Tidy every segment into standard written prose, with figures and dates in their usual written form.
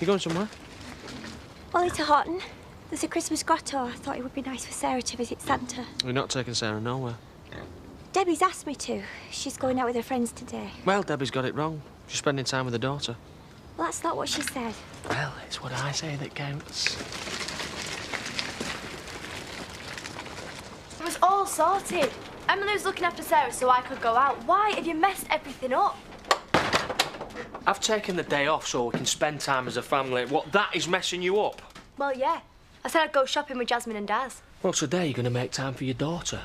You going somewhere? Well, it's a hot one. There's a Christmas grotto. I thought it would be nice for Sarah to visit Santa. We're not taking Sarah nowhere. Debbie's asked me to. She's going out with her friends today. Well, Debbie's got it wrong. She's spending time with her daughter. Well, that's not what she said. Well, it's what I say that counts. It was all sorted. Emily was looking after Sarah so I could go out. Why have you messed everything up? I've taken the day off so we can spend time as a family. What, that is messing you up? Well, yeah. I said I'd go shopping with Jasmine and Daz. Well, today you're going to make time for your daughter.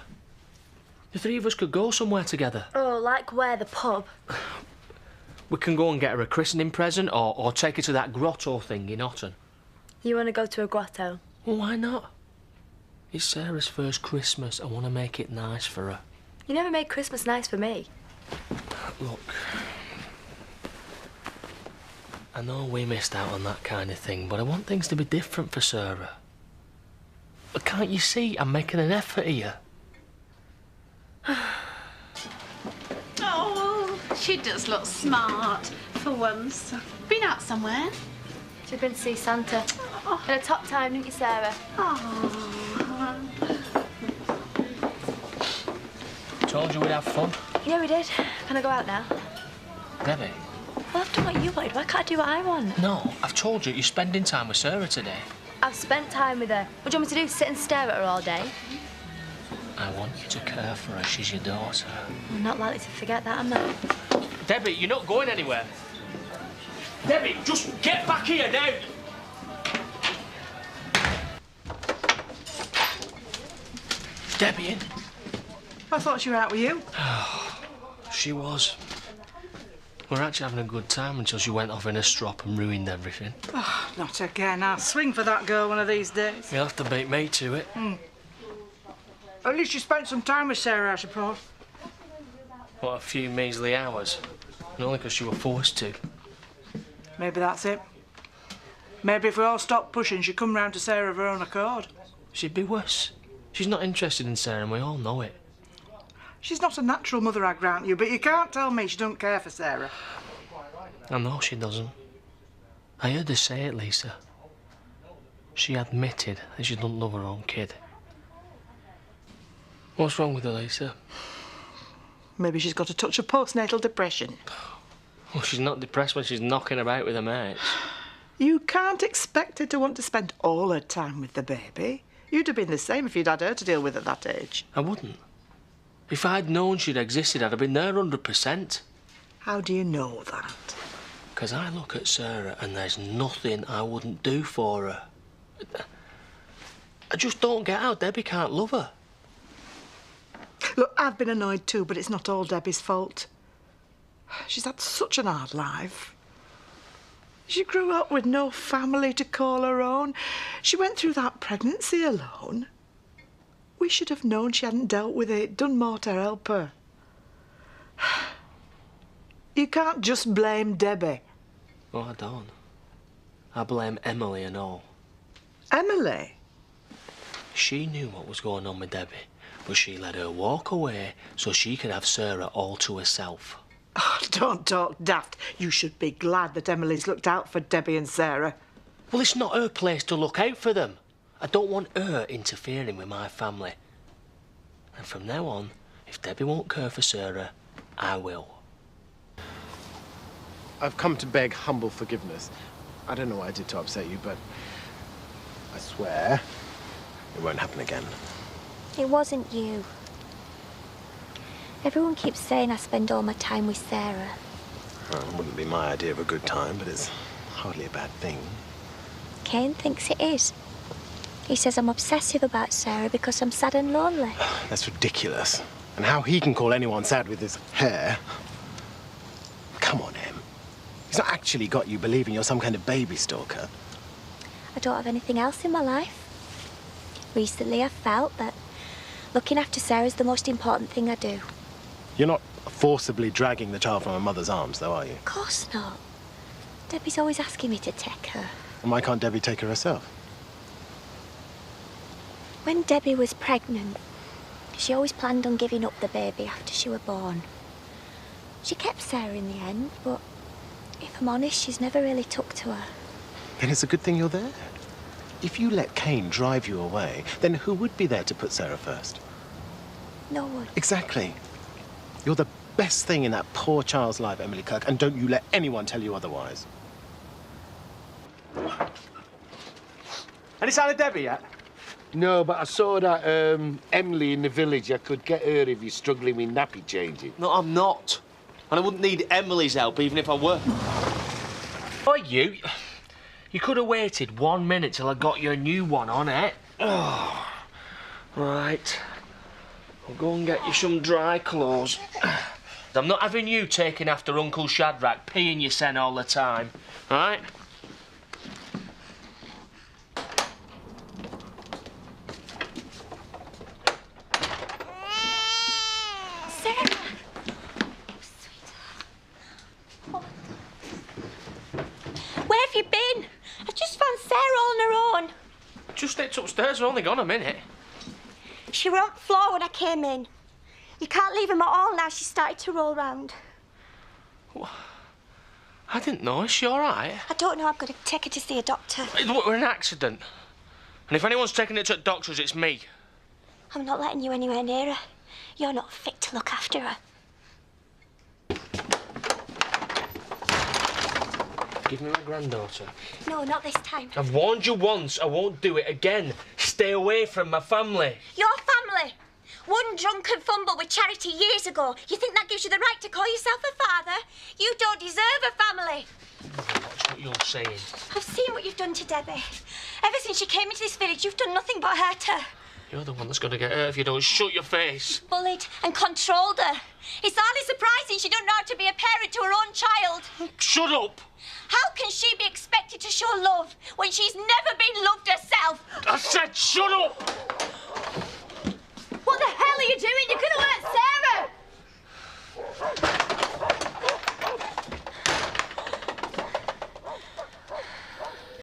The three of us could go somewhere together. Oh, like where? The pub? We can go and get her a christening present or take her to that grotto thing in Otten. You want to go to a grotto? Well, why not? It's Sarah's first Christmas. I want to make it nice for her. You never made Christmas nice for me. Look, I know we missed out on that kind of thing, but I want things to be different for Sarah. But can't you see I'm making an effort here? Oh, she does look smart for once. Been out somewhere? She's been to see Santa. Oh. Had a top time, didn't you, Sarah? Oh. Told you we'd have fun. Yeah, we did. Can I go out now? Debbie? Well, I've done what you wanted. Why can't I do what I want? No, I've told you you're spending time with Sarah today. I've spent time with her. What do you want me to do? Sit and stare at her all day? I want you to care for her. She's your daughter. I'm not likely to forget that, am I? Debbie, you're not going anywhere. Debbie, just get back here now. Debbie in. I thought she were out with you. She was. We were actually having a good time until she went off in a strop and ruined everything. Oh, not again. I'll swing for that girl one of these days. You'll have to beat me to it. At least you spent some time with Sarah, I suppose. What, a few measly hours? And only because you were forced to. Maybe that's it. Maybe if we all stopped pushing, she'd come round to Sarah of her own accord. She'd be worse. She's not interested in Sarah and we all know it. She's not a natural mother, I grant you, but you can't tell me she doesn't care for Sarah. I know she doesn't. I heard her say it, Lisa. She admitted that she doesn't love her own kid. What's wrong with her, Lisa? Maybe she's got a touch of postnatal depression. Well, she's not depressed when she's knocking about with her mates. You can't expect her to want to spend all her time with the baby. You'd have been the same if you'd had her to deal with at that age. I wouldn't. If I'd known she'd existed, I'd have been there 100%. How do you know that? Because I look at Sarah and there's nothing I wouldn't do for her. I just don't get how Debbie can't love her. Look, I've been annoyed too, but it's not all Debbie's fault. She's had such an hard life. She grew up with no family to call her own. She went through that pregnancy alone. We should have known she hadn't dealt with it, done more to help her. You can't just blame Debbie. Oh, I don't. I blame Emily and all. Emily? She knew what was going on with Debbie, but she let her walk away so she could have Sarah all to herself. Oh, don't talk daft. You should be glad that Emily's looked out for Debbie and Sarah. Well, it's not her place to look out for them. I don't want her interfering with my family. And from now on, if Debbie won't care for Sarah, I will. I've come to beg humble forgiveness. I don't know what I did to upset you, but I swear it won't happen again. It wasn't you. Everyone keeps saying I spend all my time with Sarah. Well, it wouldn't be my idea of a good time, but it's hardly a bad thing. Kane thinks it is. He says I'm obsessive about Sarah because I'm sad and lonely. That's ridiculous. And how he can call anyone sad with his hair. Come on, Em. He's not actually got you believing you're some kind of baby stalker. I don't have anything else in my life. Recently, I've felt that looking after Sarah is the most important thing I do. You're not forcibly dragging the child from her mother's arms, though, are you? Of course not. Debbie's always asking me to take her. And why can't Debbie take her herself? When Debbie was pregnant, she always planned on giving up the baby after she were born. She kept Sarah in the end, but if I'm honest, she's never really took to her. then it's a good thing you're there. If you let Cain drive you away, then who would be there to put Sarah first? No one. Exactly. You're the best thing in that poor child's life, Emily Kirk, and don't you let anyone tell you otherwise. Any sign of Debbie yet? No, but I saw that Emily in the village. I could get her if you're struggling with nappy changing. No, I'm not. And I wouldn't need Emily's help even if I were. Oh, you could have waited 1 minute till I got your new one on it. Oh, right. I'll go and get you some dry clothes. I'm not having you taking after Uncle Shadrach, peeing your sen all the time, right? Sarah! Where have you been? I just found Sarah all on her own. Just nipped upstairs, we're only gone a minute. She were on the floor when I came in. You can't leave them at all now. She started to roll round. I didn't know. Is she all right? I don't know. I'm going to take her to see a doctor. It was an accident. And if anyone's taking it to the doctors, it's me. I'm not letting you anywhere near her. You're not fit to look after her. Give me my granddaughter. No, not this time. I've warned you once. I won't do it again. Stay away from my family. Your family? One drunken fumble with Charity years ago. You think that gives you the right to call yourself a father? You don't deserve a family. Watch what you're saying. I've seen what you've done to Debbie. Ever since she came into this village, you've done nothing but hurt her. You're the one that's going to get hurt if you don't shut your face. Bullied and controlled her. It's hardly surprising she don't know how to be a parent to her own child. Shut up! How can she be expected to show love when she's never been loved herself? I said shut up!